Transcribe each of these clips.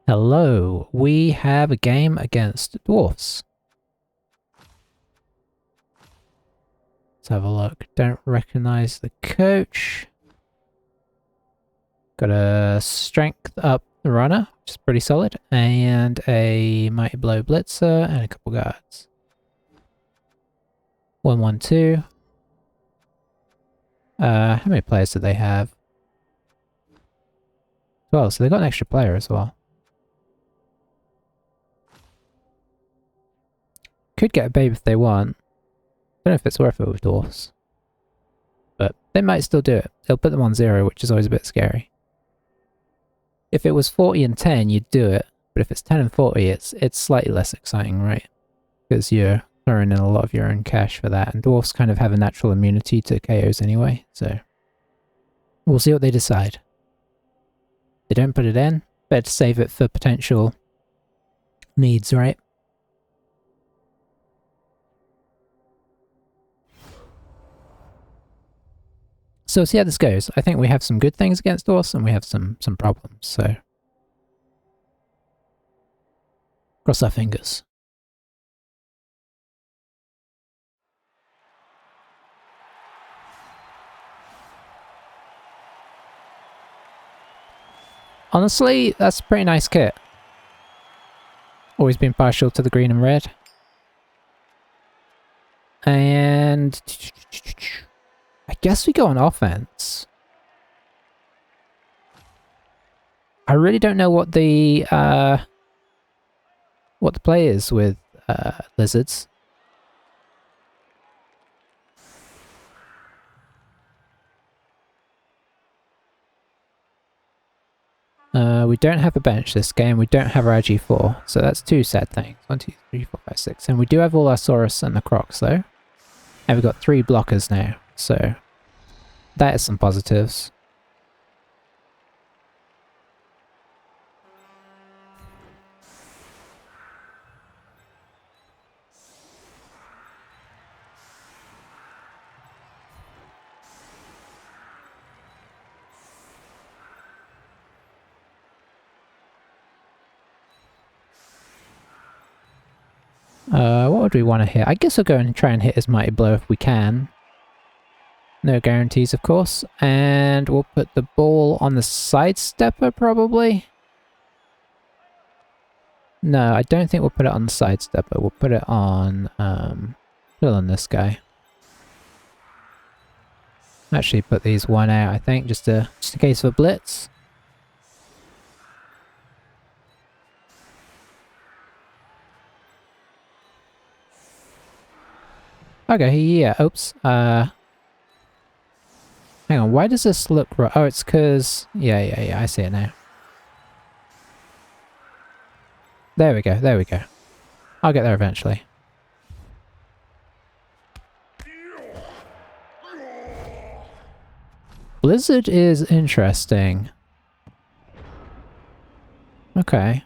Hello, we have a game against dwarfs. Let's have a look. Don't recognize the coach. Got a strength up runner, which is pretty solid, and a mighty blow blitzer, and a couple guards. 1-1-2. How many players do they have? 12, so they got an extra player as well. Could get a babe if they want. Don't know if it's worth it with dwarfs. But they might still do it. They'll put them on 0, which is always a bit scary. If it was 40 and 10, you'd do it. But if it's 10 and 40, it's slightly less exciting, right? Because you're throwing in a lot of your own cash for that. And dwarfs kind of have a natural immunity to KOs anyway, so we'll see what they decide. They don't put it in, better to save it for potential needs, right? So see how this goes. I think we have some good things against dwarfs and we have some problems, so cross our fingers. Honestly, that's a pretty nice kit. Always been partial to the green and red. And I guess we go on offense. I really don't know what the play is with lizards. We don't have a bench this game. We don't have our RG4, so that's two sad things. 1, 2, 3, 4, 5, 6. And we do have all our Saurus and the Crocs though. And we've got 3 blockers now, so that is some positives. What would we want to hit? I guess we'll go and try and hit his mighty blow if we can. No guarantees, of course. And we'll put the ball on the side stepper, probably. No, I don't think we'll put it on the side stepper. We'll put it on this guy. Actually, put these one out, I think, just in case of a blitz. Okay, yeah, oops. Hang on, why does this look right? Oh, it's because... Yeah, I see it now. There we go. I'll get there eventually. Blizzard is interesting. Okay.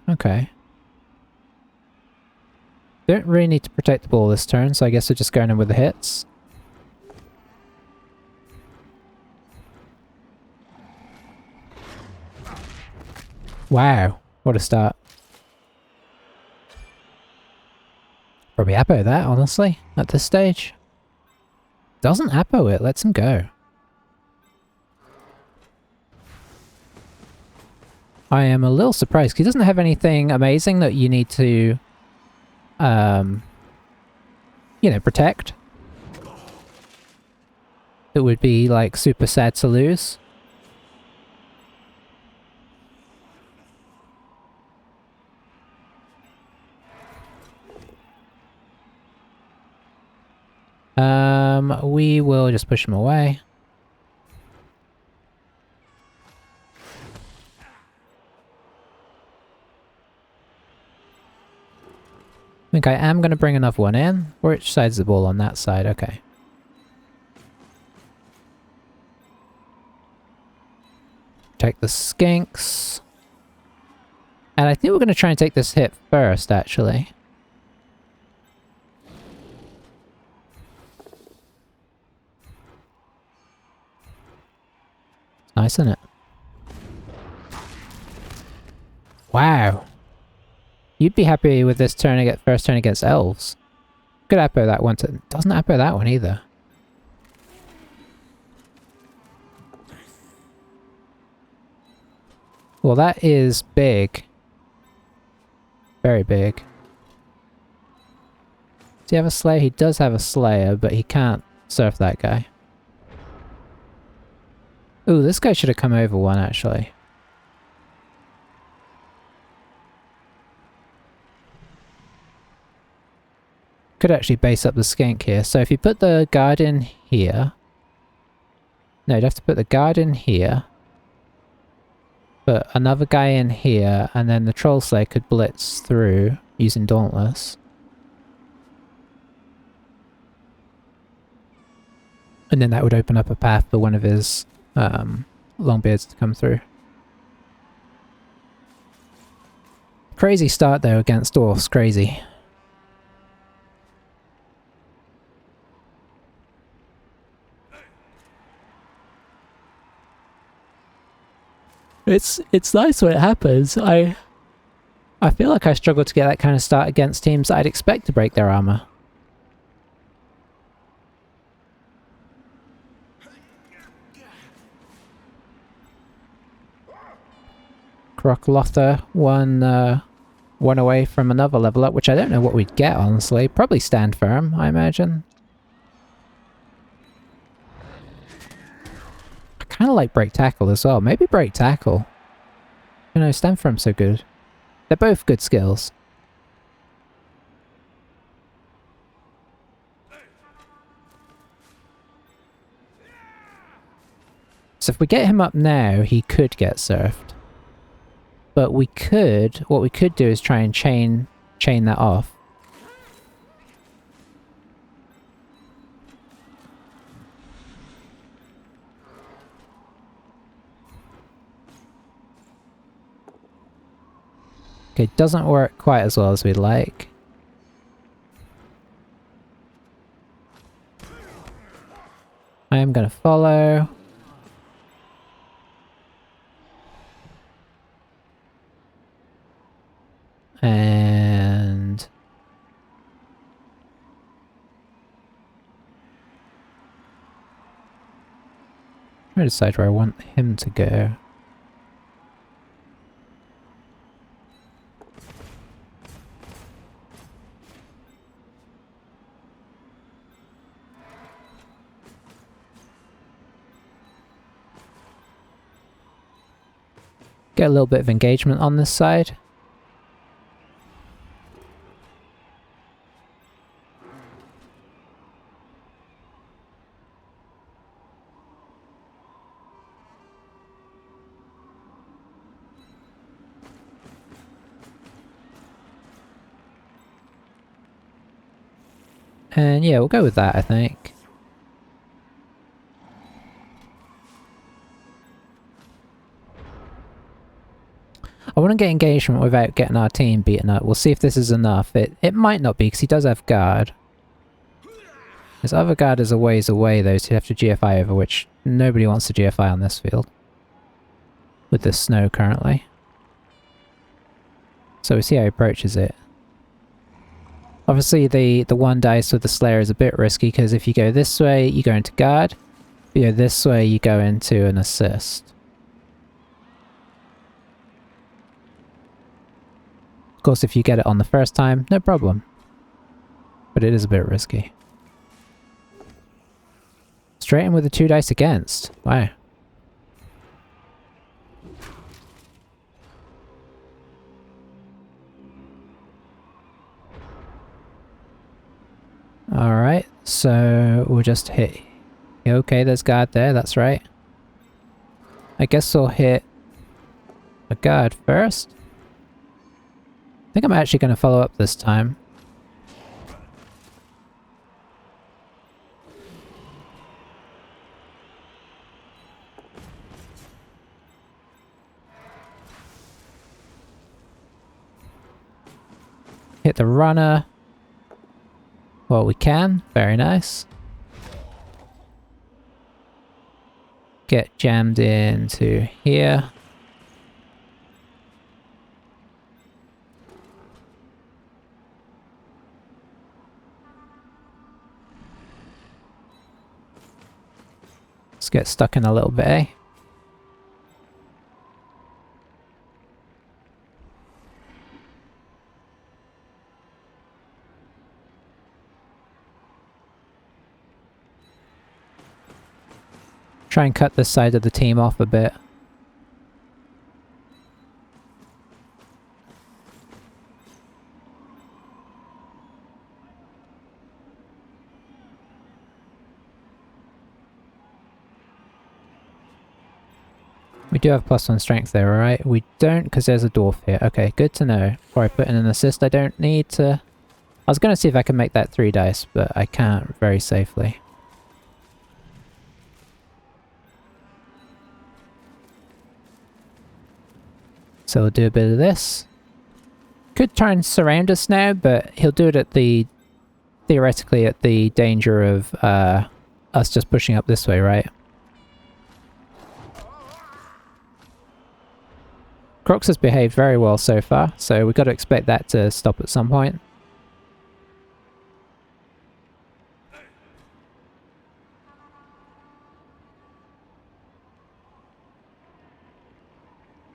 Don't really need to protect the ball this turn, so I guess we're just going in with the hits. Wow, what a start. Probably Apo that, honestly, at this stage. Doesn't Apo it, lets him go. I am a little surprised, because he doesn't have anything amazing that you need to, you know, protect. It would be, like, super sad to lose. We will just push him away. I think I am going to bring another one in. Which side's the ball on that side? Okay. Take the skinks. And I think we're going to try and take this hit first, actually. Nice, isn't it? Wow. You'd be happy with this turn first turn against elves. Could Apo that one. Doesn't Apo that one either. Well, that is big. Very big. Does he have a Slayer? He does have a Slayer, but he can't surf that guy. Ooh, this guy should have come over one, actually. Could actually base up the skink here. So if you put the guard in here... No, you'd have to put the guard in here. Put another guy in here, and then the Troll Slayer could blitz through using Dauntless. And then that would open up a path for one of his Longbeards to come through. Crazy start though against Dwarfs, crazy. It's nice when it happens. I feel like I struggle to get that kind of start against teams that I'd expect to break their armor. Croclotha, one away from another level up, which I don't know what we'd get, honestly. Probably stand firm, I imagine. I kind of like break tackle as well. Maybe break tackle. You know, stand firm's so good. They're both good skills. So if we get him up now, he could get surfed. But we could, what we could do is try and chain that off. Okay, doesn't work quite as well as we'd like. I am gonna follow. And... I'm trying to decide where I want him to go. Get a little bit of engagement on this side. And yeah, we'll go with that, I think. I want to get engagement without getting our team beaten up. We'll see if this is enough. It might not be, because he does have guard. His other guard is a ways away, though, so you have to GFI over, which nobody wants to GFI on this field. With the snow currently. So we'll see how he approaches it. Obviously, the one dice with the Slayer is a bit risky, because if you go this way, you go into guard. If you go this way, you go into an assist. Of course, if you get it on the first time, no problem. But it is a bit risky. Straight in with the 2 dice against. Wow. Alright, so we'll just hit... Okay, there's guard there, that's right. I guess we'll hit a guard first. I think I'm actually going to follow up this time. Hit the runner. Well, we can. Very nice. Get jammed into here. Let's get stuck in a little bit, eh? Try and cut this side of the team off a bit. We do have +1 strength there, alright? We don't because there's a dwarf here. Okay, good to know. Before I put in an assist, I don't need to... I was going to see if I can make that 3 dice, but I can't very safely. So we'll do a bit of this. Could try and surround us now, but he'll do it at the... theoretically at the danger of us just pushing up this way, right? Crocs has behaved very well so far, so we've got to expect that to stop at some point.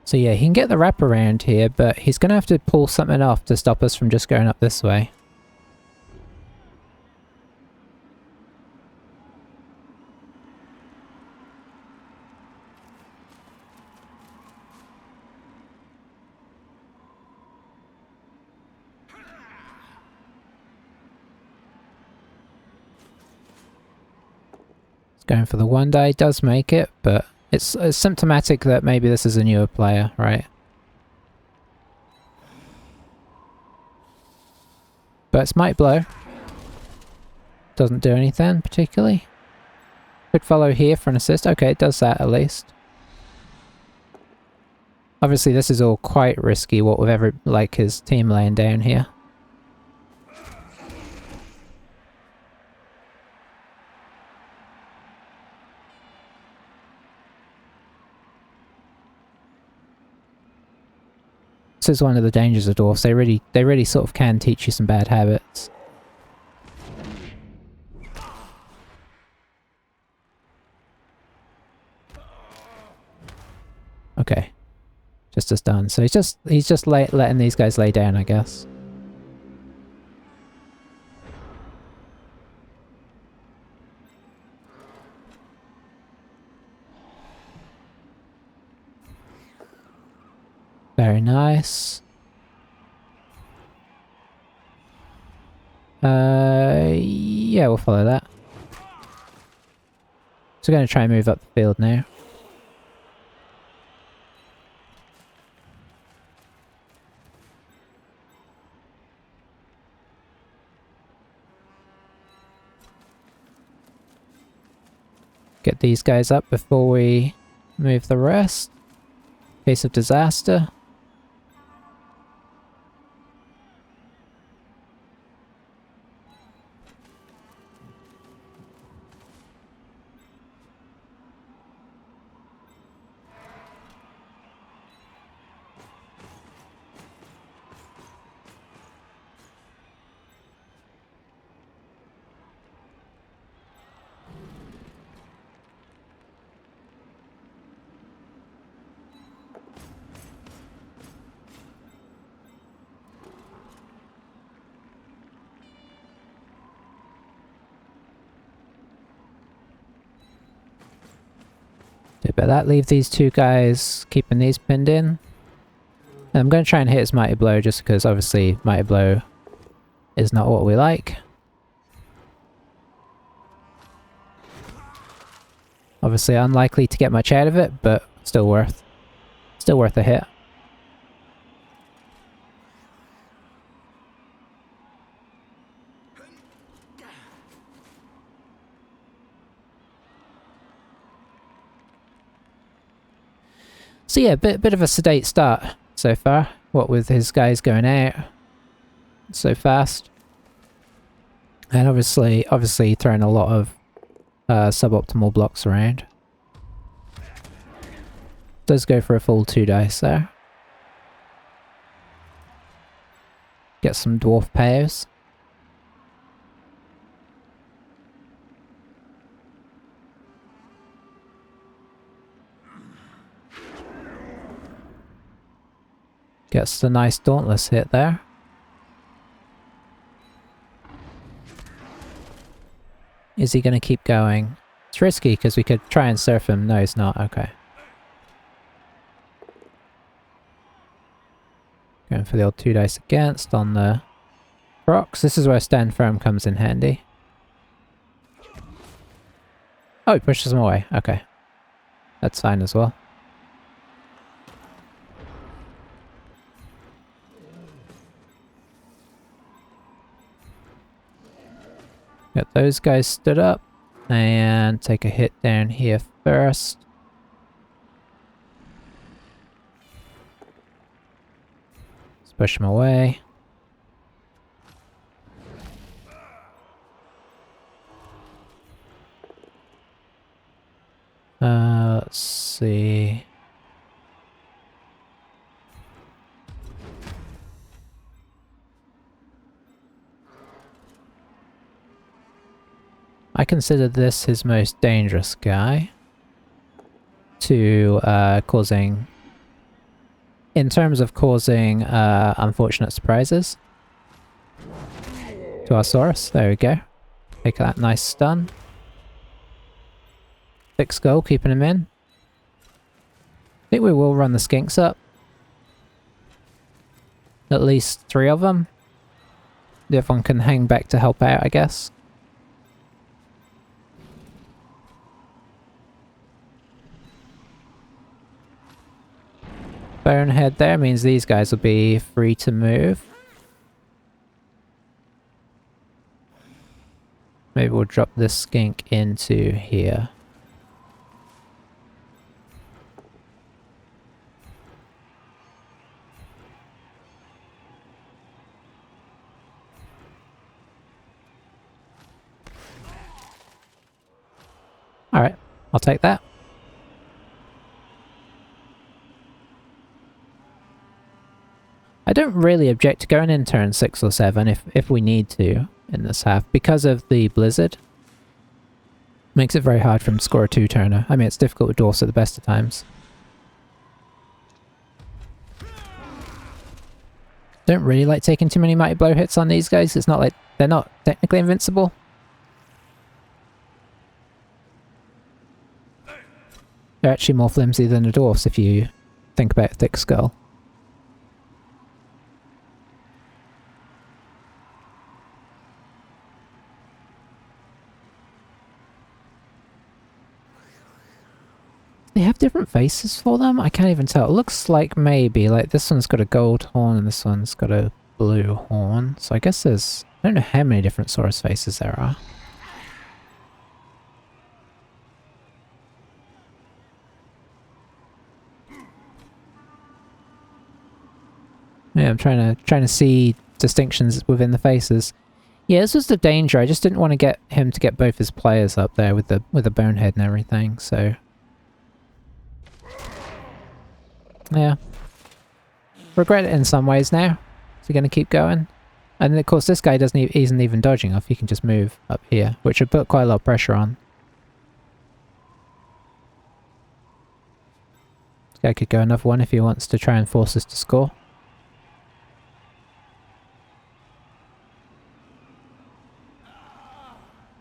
So yeah, he can get the wrap around here, but he's going to have to pull something off to stop us from just going up this way. Going for the 1 die does make it, but it's symptomatic that maybe this is a newer player, right? But it's Might Blow. Doesn't do anything particularly. Could follow here for an assist. Okay, it does that at least. Obviously this is all quite risky, what with his team laying down here. This is one of the dangers of dwarfs. They really sort of can teach you some bad habits. Okay, just as done. So he's just letting these guys lay down, I guess. Very nice. Yeah, we'll follow that. So we're going to try and move up the field now. Get these guys up before we move the rest. Case of disaster. But that leave these 2 guys keeping these pinned in. And I'm going to try and hit his Mighty Blow just because obviously Mighty Blow is not what we like. Obviously unlikely to get much out of it, but still worth a hit. So yeah, bit of a sedate start so far, what with his guys going out so fast. And obviously throwing a lot of suboptimal blocks around. Does go for a full 2 dice there. Get some dwarf pairs. Gets the nice dauntless hit there. Is he going to keep going? It's risky because we could try and surf him. No, he's not. Okay. Going for the old 2 dice against on the rocks. This is where stand firm comes in handy. Oh, he pushes him away. Okay. That's fine as well. Get those guys stood up and take a hit down here first. Let's push him away. Let's see. I consider this his most dangerous guy to causing, in terms of causing unfortunate surprises to our Saurus. There we go. Take that nice stun. Thick skull, keeping him in. I think we will run the skinks up. At least 3 of them. The other one can hang back to help out, I guess. Bonehead there means these guys will be free to move. Maybe we'll drop this skink into here. Alright, I'll take that. I don't really object to going in turn 6 or 7 if we need to in this half, because of the blizzard. Makes it very hard for him to score a 2-turner. I mean, it's difficult with dwarfs at the best of times. Don't really like taking too many mighty blow hits on these guys. It's not like they're not technically invincible. They're actually more flimsy than the dwarfs if you think about Thick Skull. They have different faces for them? I can't even tell. It looks like maybe, like this one's got a gold horn and this one's got a blue horn. So I guess there's, I don't know how many different Saurus faces there are. Yeah, I'm trying to see distinctions within the faces. Yeah, this was the danger. I just didn't want to get him to get both his players up there with the bonehead and everything, so... Yeah. Regret it in some ways now. Is he going to keep going? And of course this guy isn't even dodging off, he can just move up here, which would put quite a lot of pressure on. This guy could go another one if he wants to try and force us to score.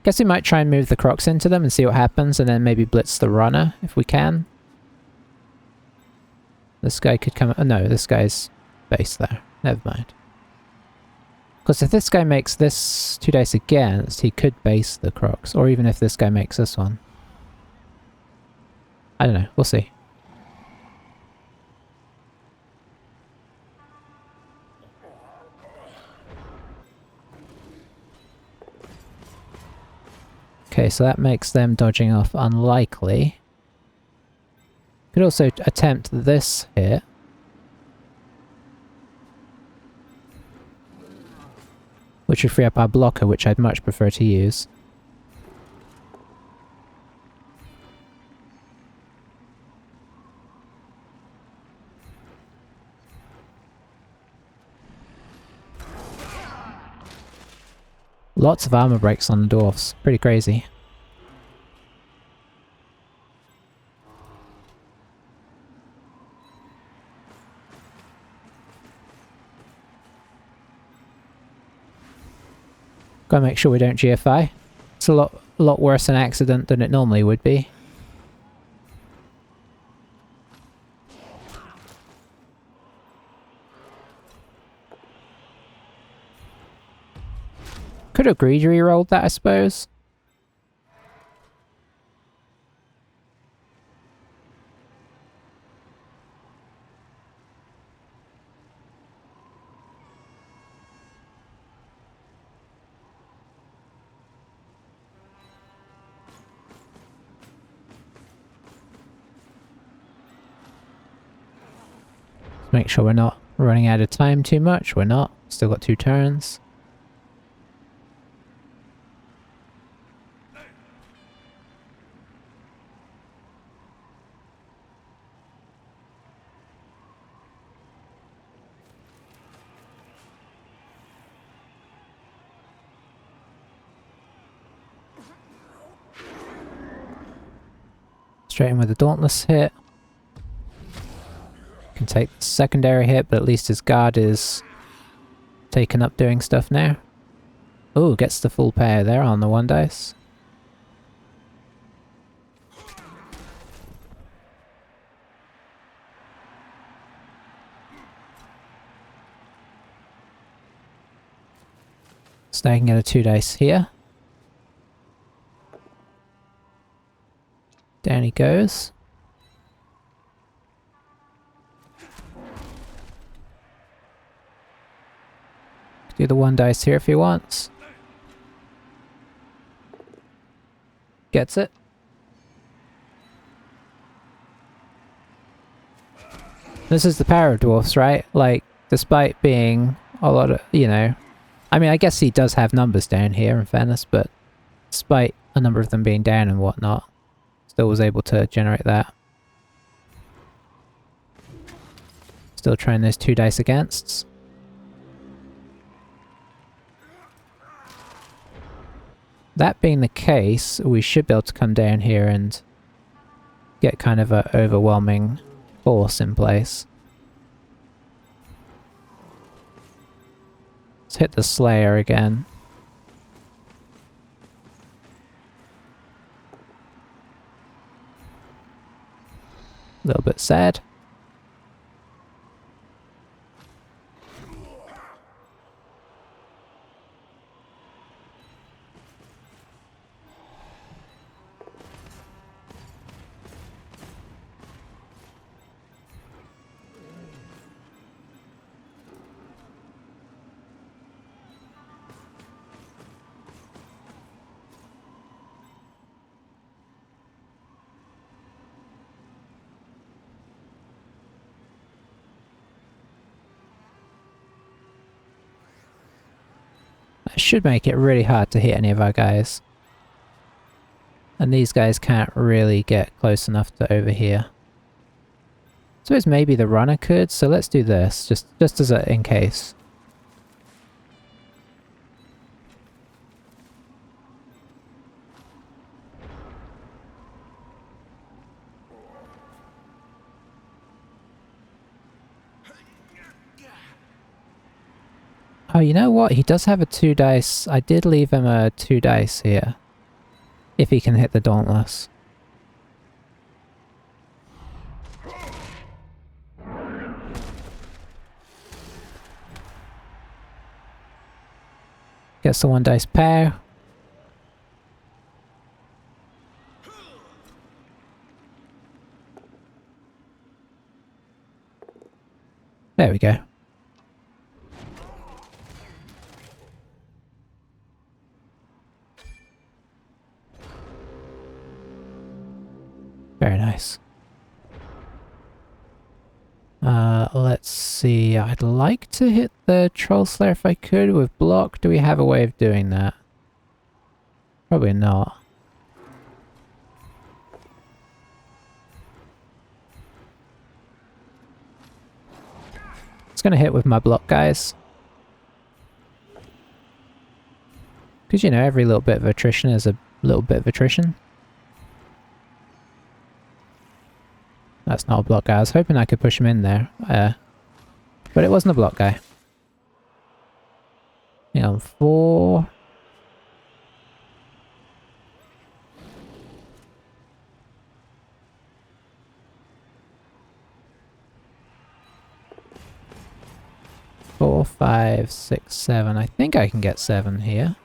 Guess we might try and move the crocs into them and see what happens, and then maybe blitz the runner if we can. This guy could come... Oh no, this guy's base there. Never mind. Because if this guy makes this 2 dice against, he could base the crocs. Or even if this guy makes this one. I don't know. We'll see. Okay, so that makes them dodging off unlikely. Could also attempt this hit. Which would free up our blocker, which I'd much prefer to use. Lots of armor breaks on the dwarfs. Pretty crazy. Gotta make sure we don't GFI. It's a lot worse an accident than it normally would be. Could have greed re-rolled that, I suppose. Make sure we're not running out of time too much. We're not. Still got 2 turns. Straight in with the Dauntless hit. Can take the secondary hit, but at least his guard is taken up doing stuff now. Oh, gets the full pair there on the 1 dice. So now I can get a 2 dice here. Down he goes. Do the 1 dice here if he wants. Gets it. This is the power of dwarfs, right? Like, despite being a lot of, you know... I mean, I guess he does have numbers down here, in fairness, but despite a number of them being down and whatnot, still was able to generate that. Still trying those 2 dice againsts. That being the case, we should be able to come down here and get kind of an overwhelming force in place. Let's hit the Slayer again. A little bit sad. That should make it really hard to hit any of our guys. And these guys can't really get close enough to overhear. I suppose maybe the runner could, so let's do this, just as a in case. Oh, you know what? He does have a 2 dice. I did leave him a 2 dice here. If he can hit the Dauntless. Gets the 1 dice pair. There we go. Very nice. Let's see. I'd like to hit the Troll Slayer if I could with block. Do we have a way of doing that? Probably not. It's gonna hit with my block, guys. Because, you know, every little bit of attrition is a little bit of attrition. That's not a block guy. I was hoping I could push him in there. But it wasn't a block guy. You know, 4. 4, 5, 6, 7. I think I can get 7 here.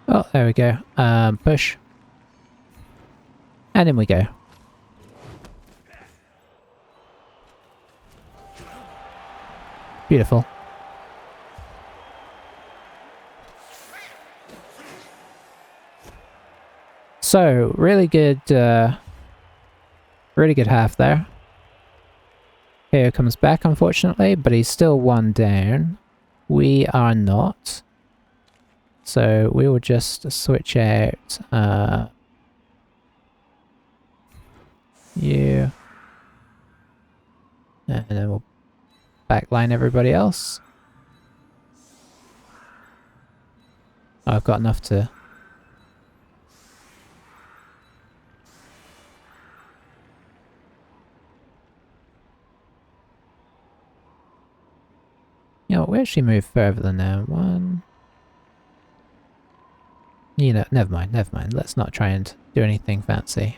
Oh, there we go. Push. And in we go. Beautiful. So, really good half there. KO comes back, unfortunately, but he's still 1 down. We are not. So, we will just switch out, you. And then we'll backline everybody else. Oh, I've got enough to... You know, we actually move further than now. 1... You know, never mind. Let's not try and do anything fancy.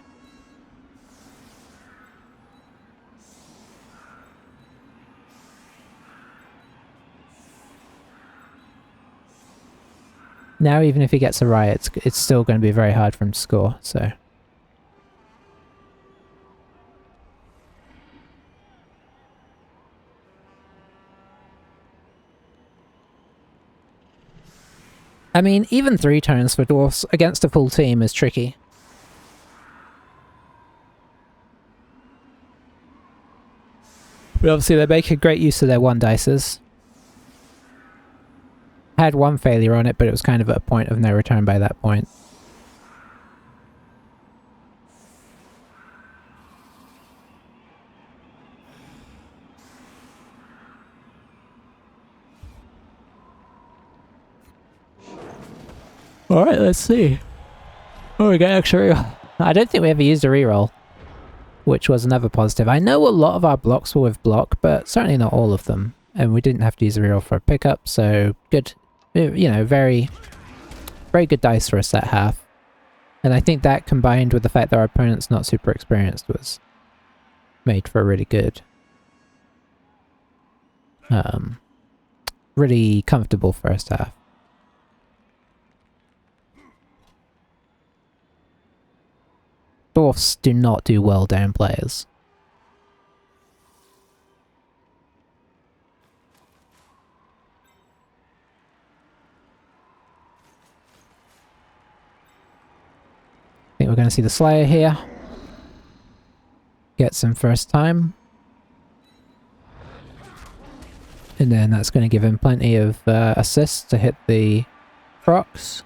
Now, even if he gets a riot, it's still going to be very hard for him to score, so... I mean, even 3 turns for dwarfs against a full team is tricky. But obviously they make a great use of their 1 dices. Had 1 failure on it, but it was kind of at a point of no return by that point. Alright, let's see. Oh, we got extra reroll. I don't think we ever used a reroll, which was another positive. I know a lot of our blocks were with block, but certainly not all of them. And we didn't have to use a reroll for a pickup, so good. You know, very good dice for a set half. And I think that combined with the fact that our opponent's not super experienced was made for a really good, really comfortable first half. Dwarfs do not do well down players. I think we're going to see the Slayer here. Get some first time. And then that's going to give him plenty of assists to hit the procs.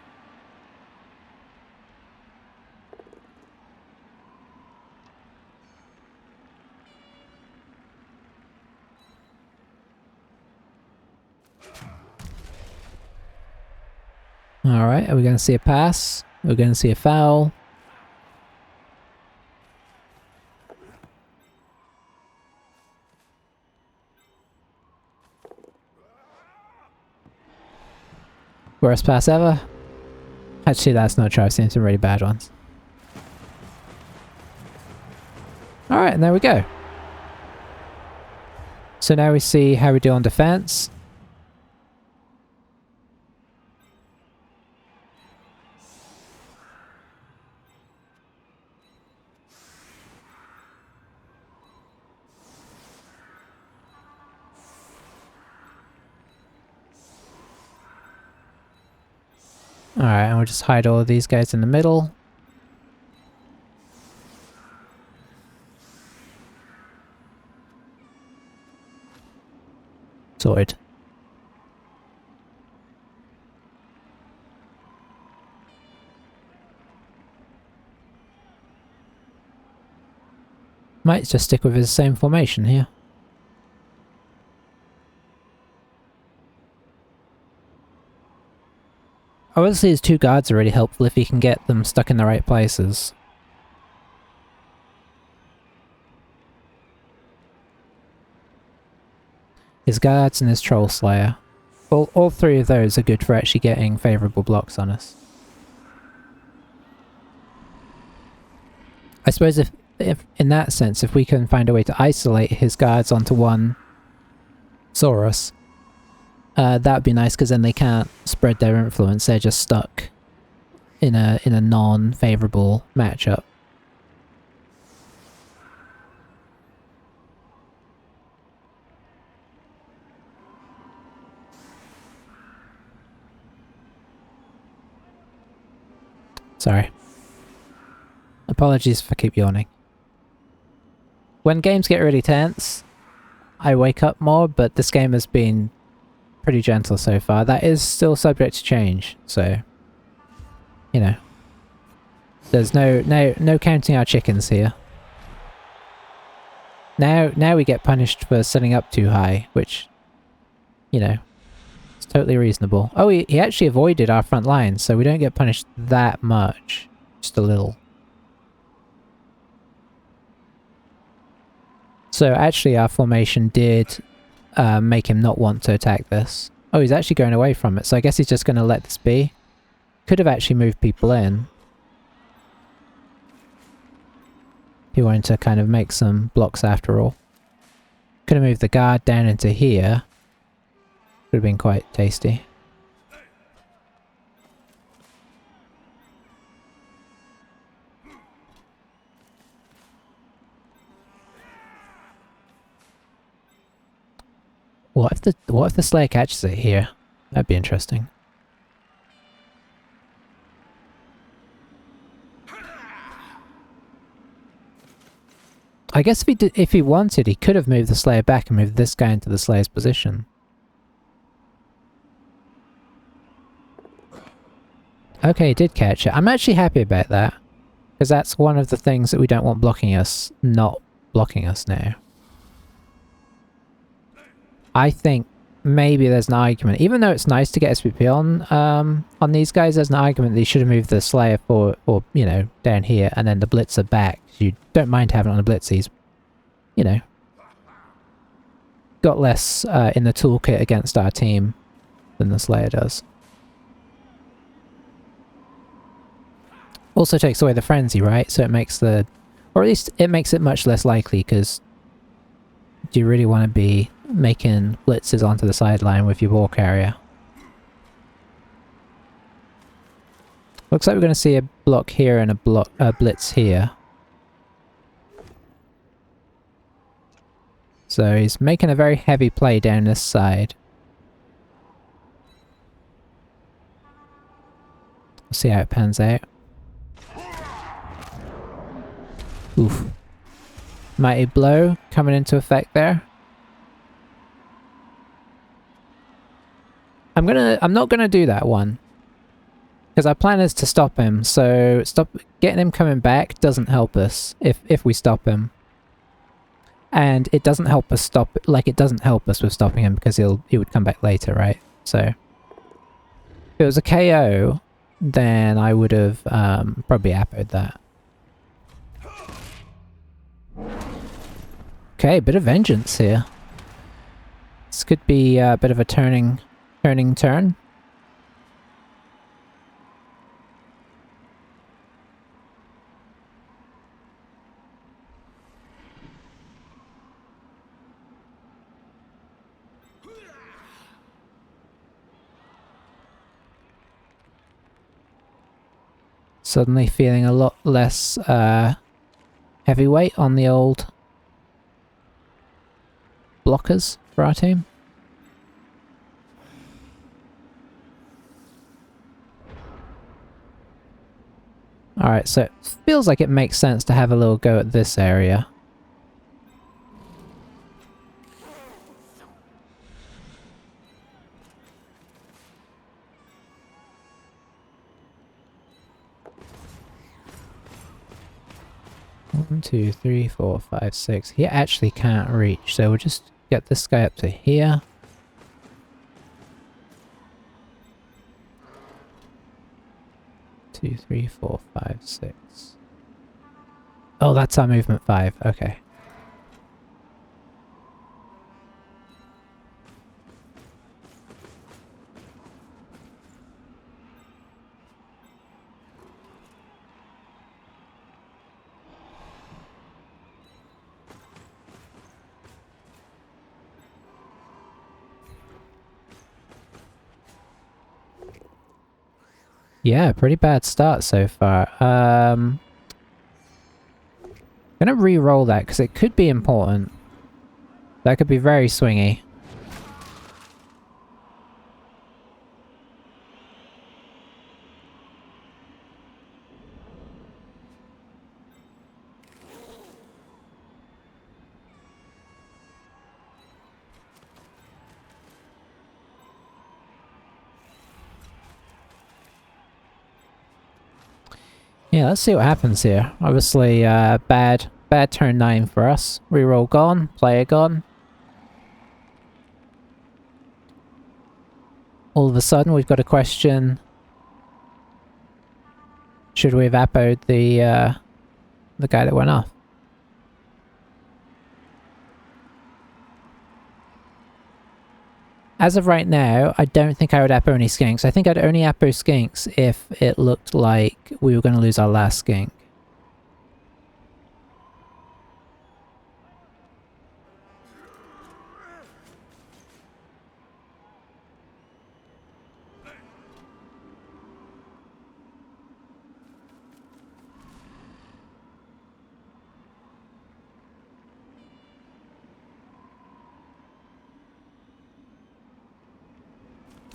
Alright, are we going to see a pass? We're going to see a foul. Worst pass ever? Actually, that's not true. I've seen some really bad ones. Alright, and there we go. So now we see how we do on defense. Alright, and we'll just hide all of these guys in the middle. Sorted. Might just stick with his same formation here. Obviously his 2 guards are really helpful if he can get them stuck in the right places. His guards and his Troll Slayer. All three of those are good for actually getting favourable blocks on us. I suppose if in that sense, if we can find a way to isolate his guards onto one Saurus, that would be nice, because then they can't spread their influence. They're just stuck in a non-favourable matchup. Sorry. Apologies if I keep yawning. When games get really tense, I wake up more, but this game has been pretty gentle so far. That is still subject to change, so you know. There's no counting our chickens here. Now we get punished for setting up too high, which, you know, it's totally reasonable. Oh, he actually avoided our front line, so we don't get punished that much. Just a little. So actually our formation did make him not want to attack this. Oh, he's actually going away from it, so I guess he's just going to let this be. Could have actually moved people in. He wanted to kind of make some blocks after all. Could have moved the guard down into here. Would have been quite tasty. What if the Slayer catches it here? That'd be interesting. I guess if he wanted, he could have moved the Slayer back and moved this guy into the Slayer's position. Okay, he did catch it. I'm actually happy about that, because that's one of the things that we don't want blocking us, not blocking us now. I think maybe there's an argument, even though it's nice to get SPP on these guys, there's an argument that you should have moved the Slayer or you know, down here, and then the Blitzer back. You don't mind having it on the Blitz, he's, you know, got less in the toolkit against our team than the Slayer does. Also takes away the frenzy, right? So it makes the, or at least it makes it much less likely, because do you really want to be making blitzes onto the sideline with your ball carrier? Looks like we're going to see a block here and a blitz here. So he's making a very heavy play down this side. We'll see how it pans out. Oof. Mighty blow coming into effect there. I'm not gonna do that one, because our plan is to stop him, so getting him coming back doesn't help us if we stop him. And it doesn't help us it doesn't help us with stopping him, because he would come back later, right? So if it was a KO, then I would have probably appoed that. Okay, bit of vengeance here. This could be a bit of a turning turn. Suddenly feeling a lot less heavyweight on the old blockers for our team. Alright, so it feels like it makes sense to have a little go at this area. One, two, three, four, five, six. He actually can't reach, so we'll just get this guy up to here. Two, three, four, five, six. Oh, that's our movement 5. Okay. Yeah, pretty bad start so far. Gonna re-roll that because it could be important. That could be very swingy. Yeah, let's see what happens here. Obviously, bad turn 9 for us. Reroll gone, player gone. All of a sudden, we've got a question. Should we have appoed the guy that went off? As of right now, I don't think I would appo any skinks. I think I'd only appo skinks if it looked like we were going to lose our last skink.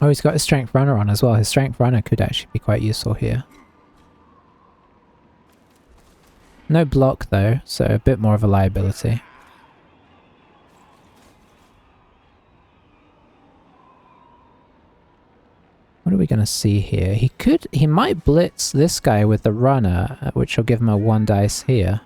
Oh, he's got his strength runner on as well. His strength runner could actually be quite useful here. No block though, so a bit more of a liability. What are we going to see here? He might blitz this guy with the runner, which will give him a 1 dice here.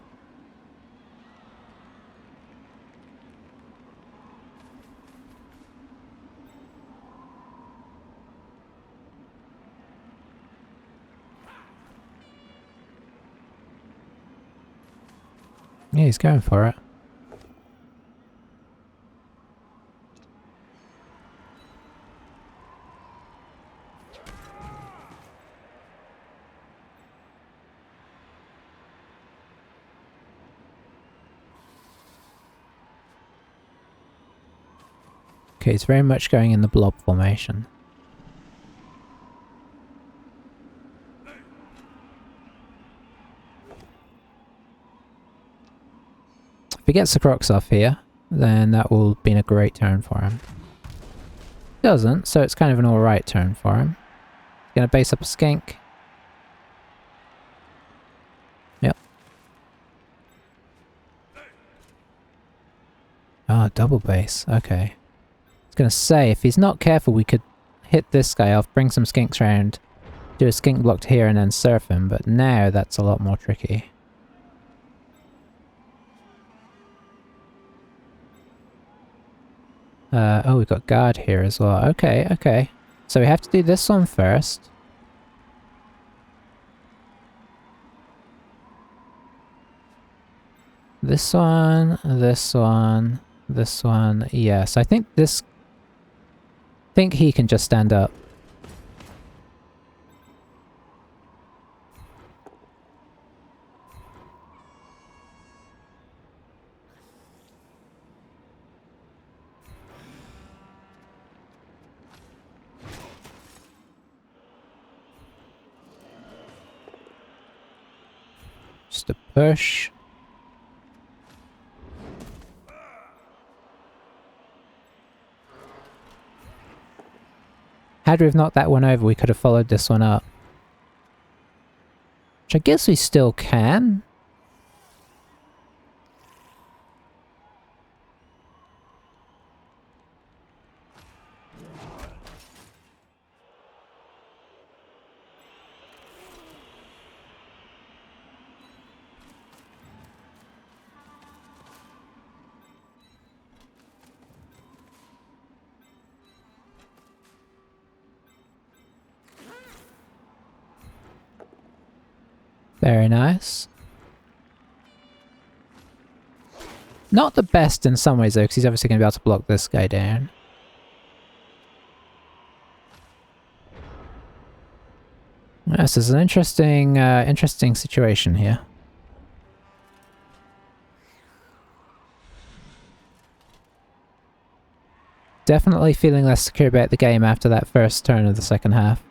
Yeah, he's going for it. Okay, it's very much going in the blob formation. If he gets the Crocs off here, then that will be a great turn for him. Doesn't, so it's kind of an alright turn for him. Gonna base up a skink. Yep. Ah, double base. Okay. I was gonna say, if he's not careful, we could hit this guy off, bring some skinks around, do a skink block here, and then surf him, but now that's a lot more tricky. Oh, we've got guard here as well. Okay, okay. So we have to do this one first. This one, this one, this one. Yes, I think this... I think he can just stand up. Just a push. Had we have knocked that one over, we could have followed this one up. Which I guess we still can. Very nice. Not the best in some ways though, because he's obviously going to be able to block this guy down. This is an interesting, interesting situation here. Definitely feeling less secure about the game after that first turn of the second half.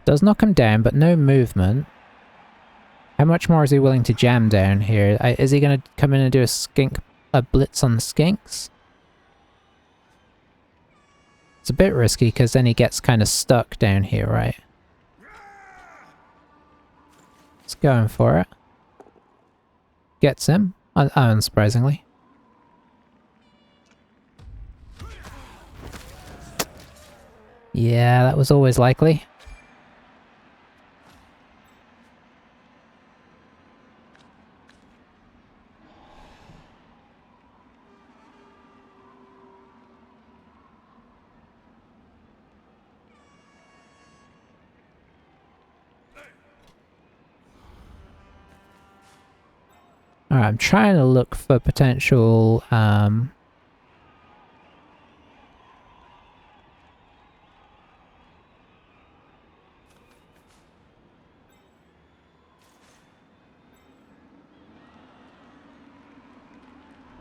Does knock him down, but no movement. How much more is he willing to jam down here? Is he going to come in and do a blitz on the skinks? It's a bit risky because then he gets kind of stuck down here, right? He's going for it. Gets him, unsurprisingly. Yeah, that was always likely. Alright, I'm trying to look for potential,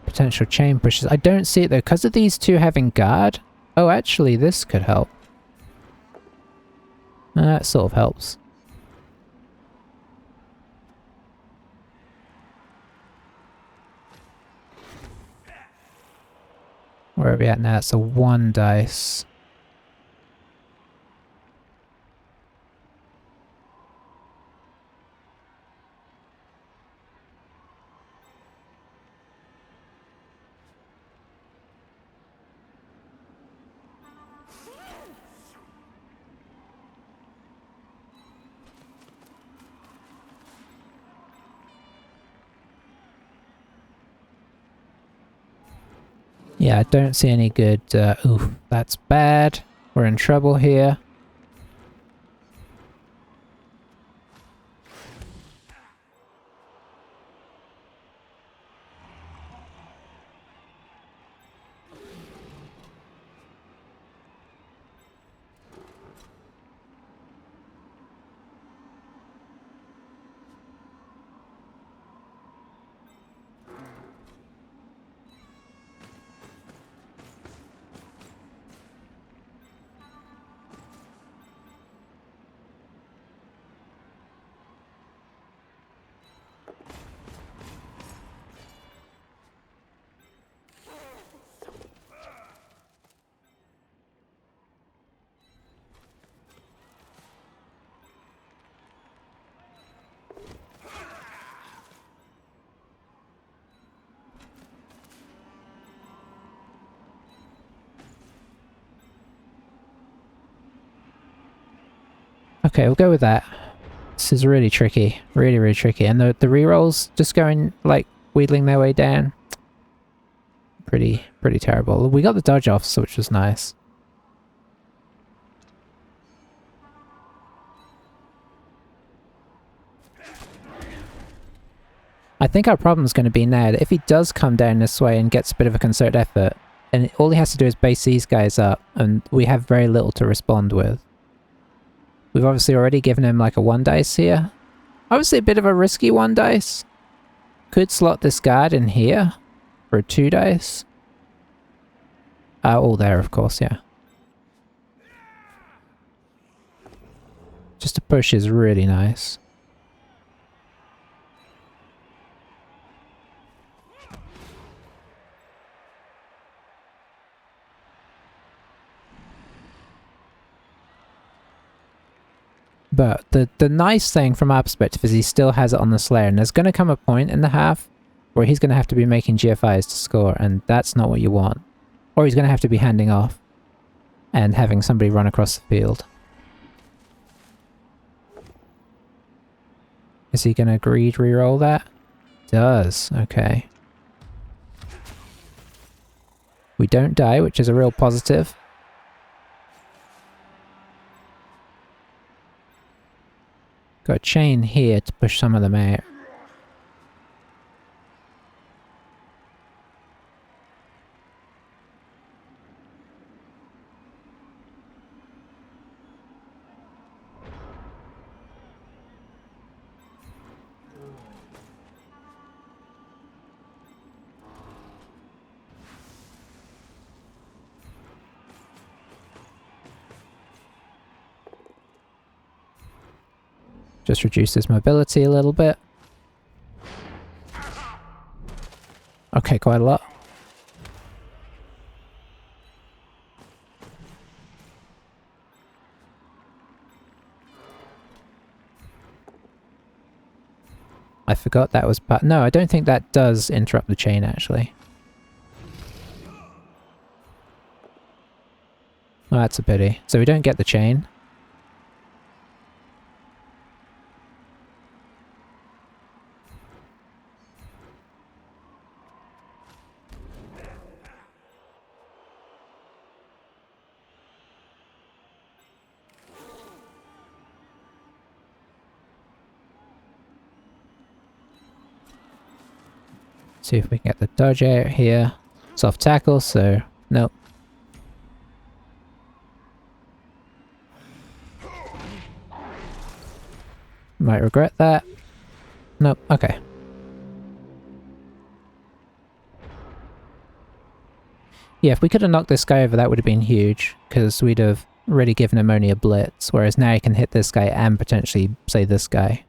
potential chain pushes. I don't see it though, because of these two having guard. Oh, actually, this could help. That sort of helps. Where are we at now? It's a 1 dice. Yeah, I don't see any good... ooh, that's bad. We're in trouble here. Okay, we'll go with that. This is really tricky. Really, really tricky. And the rerolls just going, like, wheedling their way down. Pretty terrible. We got the dodge off, so which was nice. I think our problem is going to be now that if he does come down this way and gets a bit of a concerted effort, then all he has to do is base these guys up, and we have very little to respond with. We've obviously already given him like a 1 dice here. Obviously a bit of a risky 1 dice. Could slot this guard in here for a 2 dice. All there, of course, yeah. Just a push is really nice. But the nice thing from our perspective is he still has it on the Slayer, and there's going to come a point in the half where he's going to have to be making GFIs to score, and that's not what you want. Or he's going to have to be handing off and having somebody run across the field. Is he going to agree to reroll that? Does, okay. We don't die, which is a real positive. Got a chain here to push some of them out. Just reduces mobility a little bit. Okay, quite a lot. I forgot that was part. No, I don't think that does interrupt the chain, actually. Oh, that's a pity. So we don't get the chain. See if we can get the dodge out here. Soft tackle, so nope. Might regret that. Nope, okay. Yeah, if we could have knocked this guy over, that would have been huge, because we'd have really given him only a blitz, whereas now he can hit this guy and potentially, say, this guy.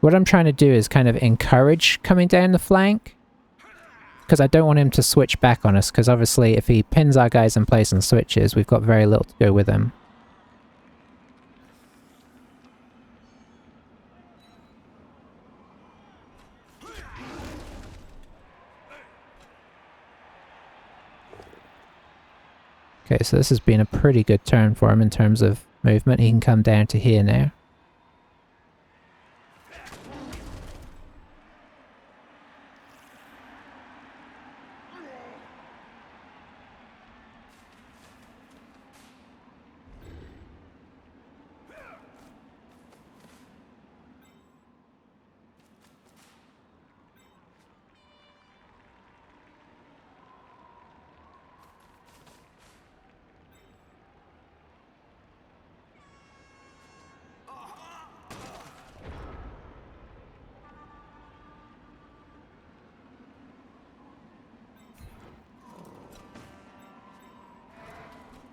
What I'm trying to do is kind of encourage coming down the flank, because I don't want him to switch back on us, because obviously if he pins our guys in place and switches, we've got very little to go with him. Okay, so this has been a pretty good turn for him in terms of movement. He can come down to here now.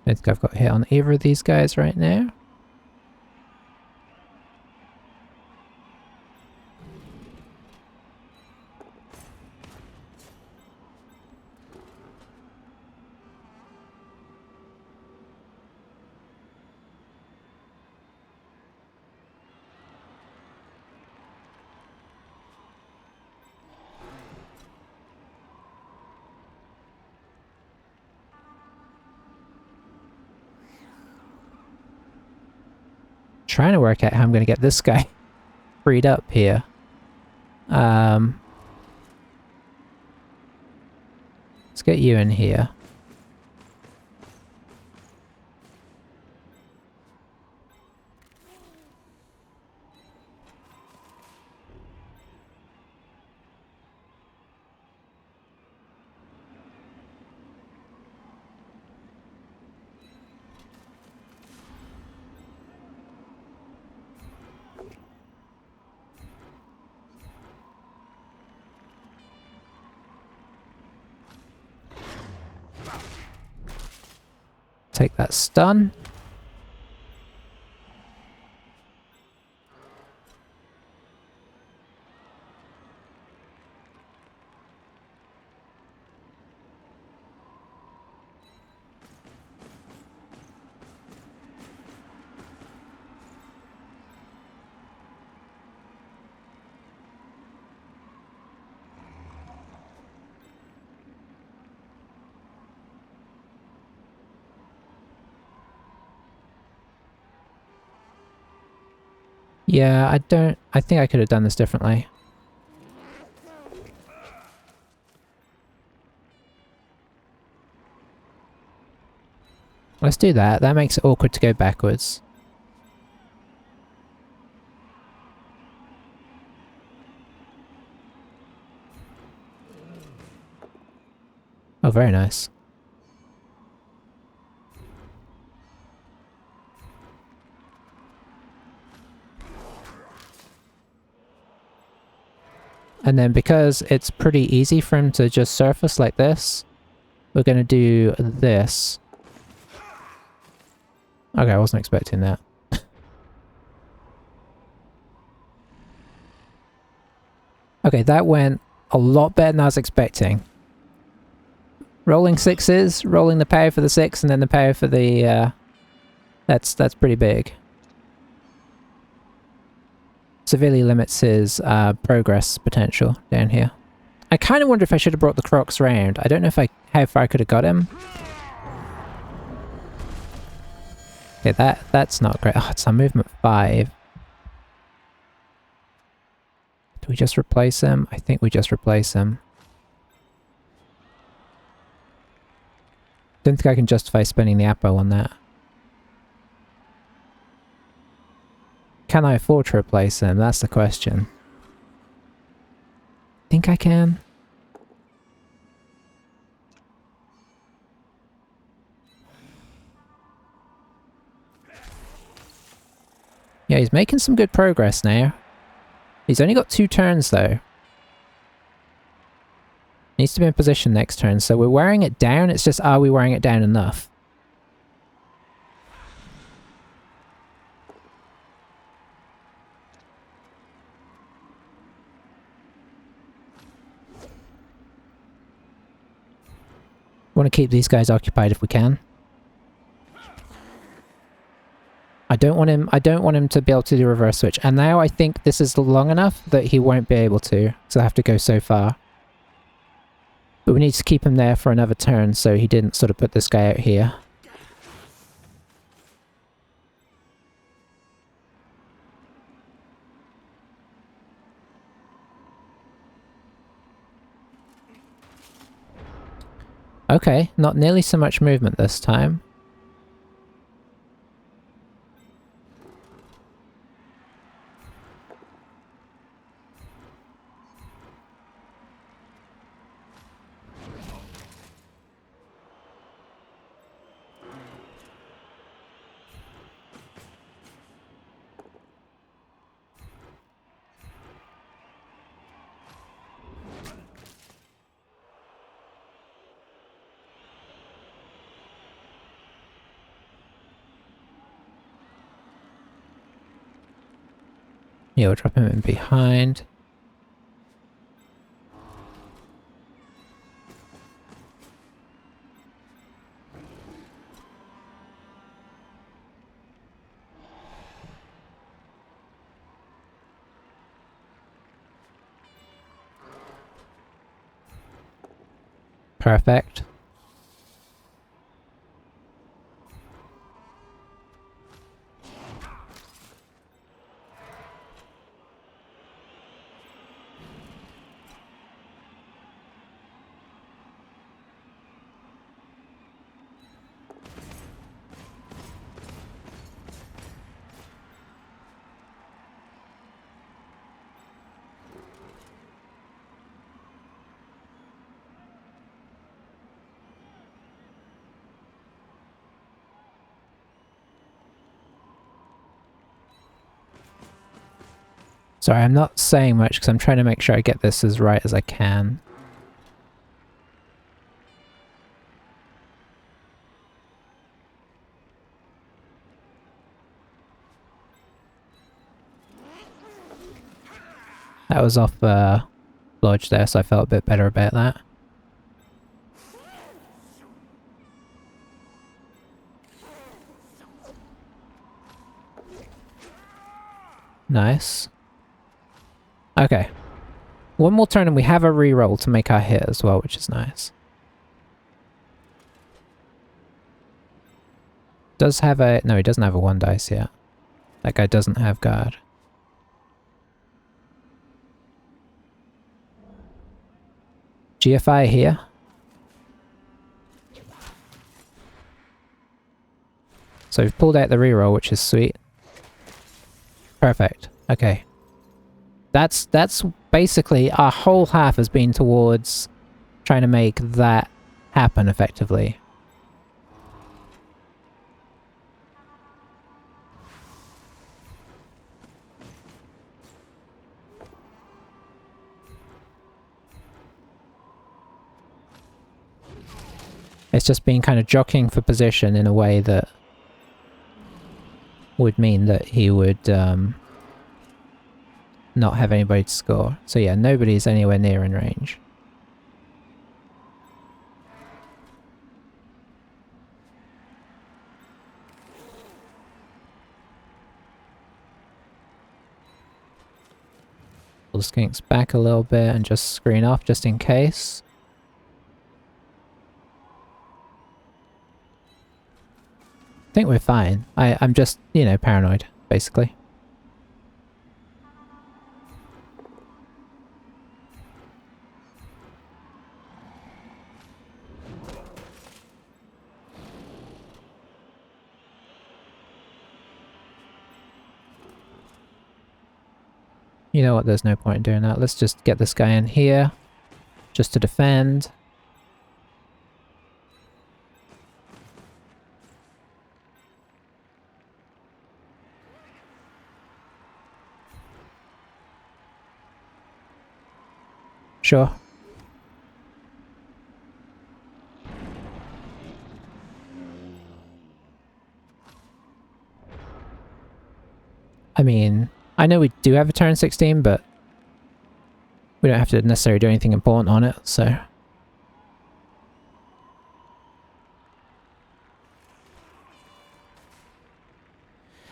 I think I've got a hit on either of these guys right now. Trying to work out how I'm going to get this guy freed up here. Let's get you in here. Take that stun. Yeah, I think I could have done this differently. Let's do that. That makes it awkward to go backwards. Oh, very nice. And then because it's pretty easy for him to just surface like this, we're going to do this. Okay, I wasn't expecting that. Okay, that went a lot better than I was expecting. Rolling sixes, rolling the power for the 6, and then the power for the... That's pretty big. Severely limits his progress potential down here. I kind of wonder if I should have brought the Crocs round. I don't know if how far I could have got him. Okay, that's not great. Oh, it's on movement 5. Do we just replace him? I think we just replace him. Don't think I can justify spending the Apo on that. Can I afford to replace him? That's the question. Think I can? Yeah, he's making some good progress now. He's only got 2 turns though. Needs to be in position next turn, so we're wearing it down, it's just are we wearing it down enough? Want to keep these guys occupied if we can. I don't want him to be able to do reverse switch. And now I think this is long enough that he won't be able to, so I have to go so far. But we need to keep him there for another turn so he didn't sort of put this guy out here. Okay, not nearly so much movement this time. Yeah, we'll drop him in behind. Perfect. Sorry, I'm not saying much because I'm trying to make sure I get this as right as I can. That was off Lodge there, so I felt a bit better about that. Nice. Okay. One more turn and we have a reroll to make our hit as well, which is nice. Does have a... No, he doesn't have a 1 dice yet. That guy doesn't have guard. GFI here. So we've pulled out the reroll, which is sweet. Perfect. Okay. That's basically our whole half has been towards trying to make that happen effectively. It's just been kind of jockeying for position in a way that would mean that he would not have anybody to score. So yeah, nobody's anywhere near in range. Pull the skinks back a little bit and just screen off just in case. I think we're fine. I'm just, you know, paranoid, basically. You know what, there's no point in doing that. Let's just get this guy in here, just to defend. Sure. I mean, I know we do have a turn 16, but we don't have to necessarily do anything important on it, so...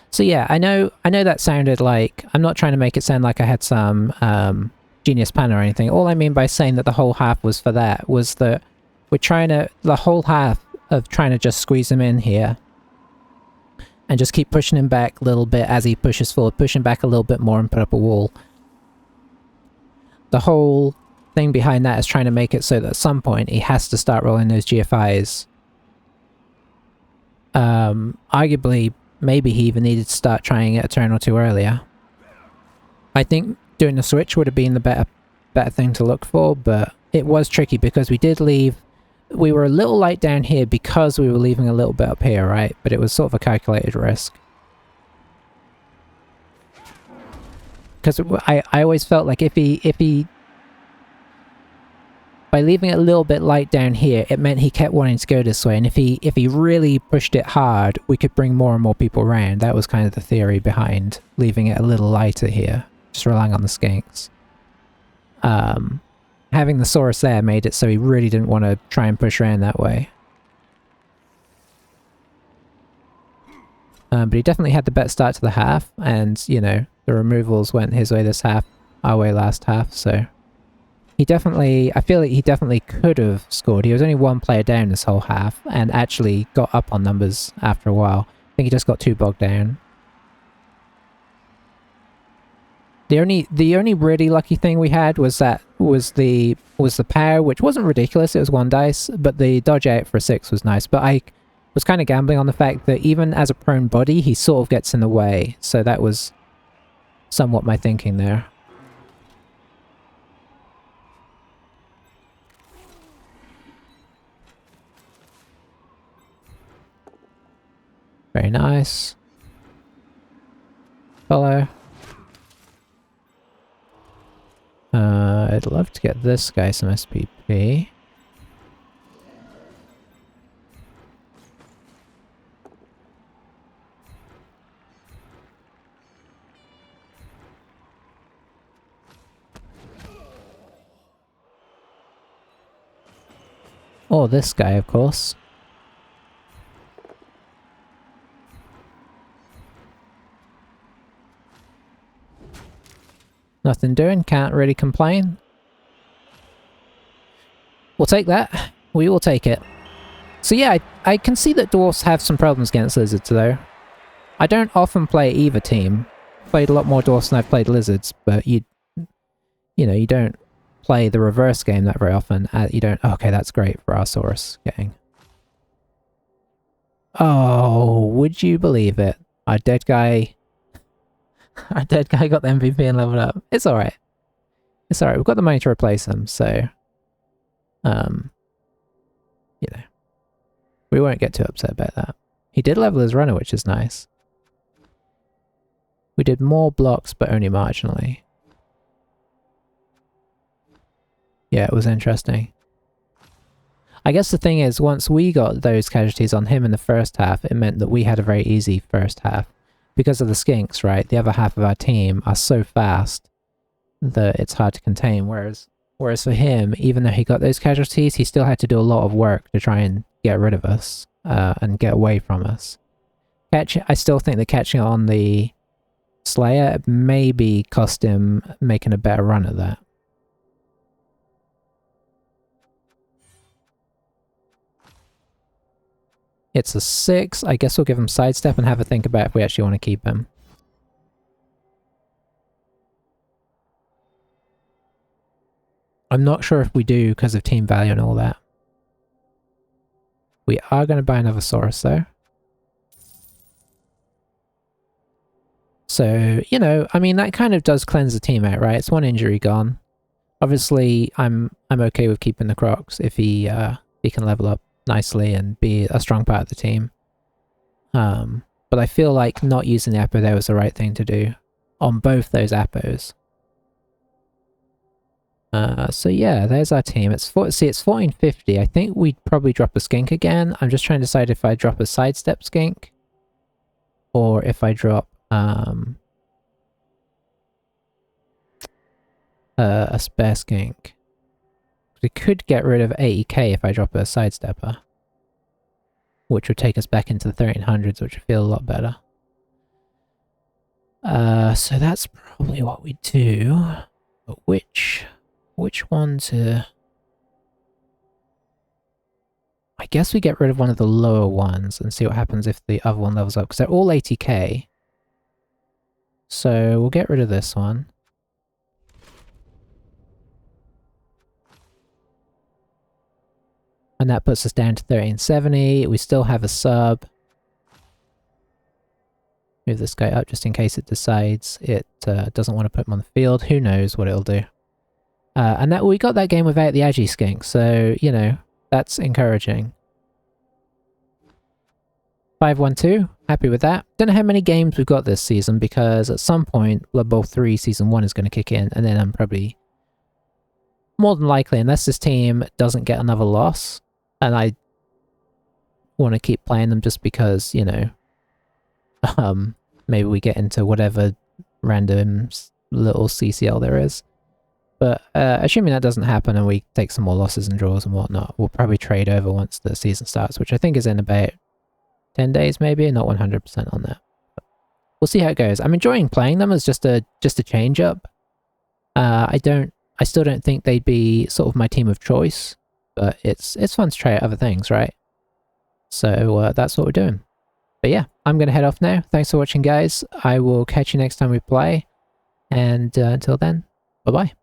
So yeah, I know that sounded like... I'm not trying to make it sound like I had some genius plan or anything. All I mean by saying that the whole half was for that was that we're trying to... The whole half of trying to just squeeze him in here and just keep pushing him back a little bit as he pushes forward, push him back a little bit more and put up a wall. The whole thing behind that is trying to make it so that at some point he has to start rolling those GFIs. Arguably, maybe he even needed to start trying it a turn or two earlier. I think doing the switch would have been the better thing to look for, but it was tricky because we did leave... We were a little light down here because we were leaving a little bit up here, right? But it was sort of a calculated risk. Because I always felt like if he... By leaving it a little bit light down here, it meant he kept wanting to go this way. And if he really pushed it hard, we could bring more and more people around. That was kind of the theory behind leaving it a little lighter here. Just relying on the skinks. Having the Saurus there made it so he really didn't want to try and push around that way. But he definitely had the better start to the half, and, you know, the removals went his way this half, our way last half, so... He definitely... I feel like he definitely could have scored. He was only one player down this whole half, and actually got up on numbers after a while. I think he just got too bogged down. The only really lucky thing we had was the power, which wasn't ridiculous, it was 1 dice, but the dodge out for a 6 was nice. But I was kind of gambling on the fact that even as a prone body, he sort of gets in the way, so that was somewhat my thinking there. Very nice. Follow. I'd love to get this guy some SPP. Or this guy, of course. Nothing doing, can't really complain. We'll take that. We will take it. So yeah, I can see that dwarfs have some problems against lizards though. I don't often play either team. Played a lot more dwarfs than I've played lizards, but you know, you don't play the reverse game that very often. You don't... Okay, that's great for our Saurus getting. Oh, would you believe it? Our dead guy... Our dead guy got the MVP and leveled up. It's alright. It's alright, we've got the money to replace him, so... you know. We won't get too upset about that. He did level his runner, which is nice. We did more blocks, but only marginally. Yeah, it was interesting. I guess the thing is, once we got those casualties on him in the first half, it meant that we had a very easy first half. Because of the skinks, right? The other half of our team are so fast that it's hard to contain, whereas for him, even though he got those casualties, he still had to do a lot of work to try and get rid of us, and get away from us. I still think that catching it on the Slayer maybe cost him making a better run at that. It's a 6. I guess we'll give him sidestep and have a think about if we actually want to keep him. I'm not sure if we do because of team value and all that. We are going to buy another Saurus though. So, you know, I mean, that kind of does cleanse the team out, right? It's one injury gone. Obviously, I'm okay with keeping the Crocs if he can level up nicely and be a strong part of the team. But I feel like not using the Apo there was the right thing to do on both those Apos. So yeah, there's our team. It's 1450. I think we'd probably drop a skink again. I'm just trying to decide if I drop a sidestep skink or if I drop a spare skink. We could get rid of 80k if I drop a sidestepper, which would take us back into the 1300s, which would feel a lot better. So that's probably what we do. But which one to... I guess we get rid of one of the lower ones and see what happens if the other one levels up, because they're all 80k. So we'll get rid of this one. And that puts us down to 1370. We still have a sub. Move this guy up just in case it decides it doesn't want to put him on the field. Who knows what it'll do. And that we got that game without the Agi skink, so, you know, that's encouraging. 5-1-2, happy with that. Don't know how many games we've got this season, because at some point Blood Bowl 3 Season 1 is going to kick in, and then I'm probably... more than likely, unless this team doesn't get another loss, and I want to keep playing them just because, you know, maybe we get into whatever random little CCL there is. But assuming that doesn't happen and we take some more losses and draws and whatnot, we'll probably trade over once the season starts, which I think is in about 10 days maybe, not 100% on that. But we'll see how it goes. I'm enjoying playing them as just a change up. I still don't think they'd be sort of my team of choice, but it's fun to try out other things, right? So that's what we're doing. But yeah, I'm going to head off now. Thanks for watching, guys. I will catch you next time we play. And until then, bye-bye.